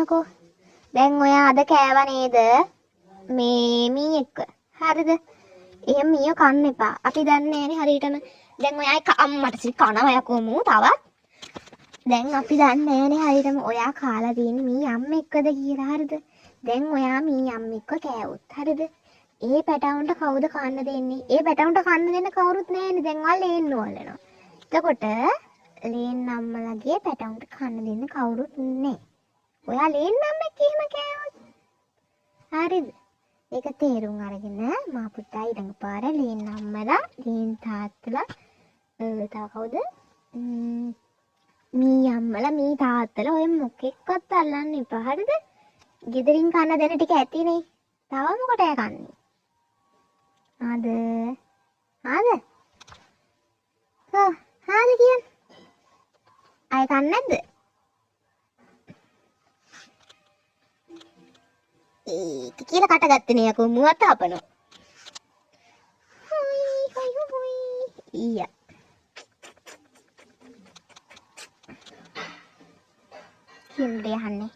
කියනකෝ. දැන් ඔයා අද කෑවා නේද? මේ මීයක. හරිද? එහෙම මීය කන්න එපා. අපි දන්නේ නැහැනේ හරියටම. දැන් ඔයා එක අම්මට කනවා යකෝමු තවත්. දැන් අපි දන්නේ නැහැනේ හරියටම ඔයා කාලා තියෙන්නේ මී අම්ම එක්කද කියලා. හරිද? දැන් ඔයා මී අම්ම එක්ක කෑවොත්. හරිද? ඒ පැටවුන්ට කවුද කන්න දෙන්නේ? ඒ පැටවුන්ට කන්න දෙන්න කවුරුත් නැහැනේ. දැන් ඔයා ලේන්න ඕලනවා. එතකොට ලේන් අම්මලගේ පැටවුන්ට කන්න දෙන්න කවුරුත් නැහැ. ඔයා ලේන් අම්මෙක් එහෙම කෑවොත්. හරිද? ඒක තේරුම් අරගෙන මා පුතා ඊළඟ පාර ලේන් අම්මලා, ලේන් තාත්තලා තව කවුද? මී අම්මලා, මී තාත්තලා ඔය මොකෙක්වත් අල්ලන්න එපා. හරිද? ගෙදරින් කන්න දෙන ටික ඇතිනේ. තව මොකටද කන්නේ? ආද කියන්න. අය කන්නේ නැද්ද? ඒක කියලා කටගත්තේ නේ යකෝ මුවත් හපනවා. හොයි ඊයා. කිම්ඩේ යන්නේ.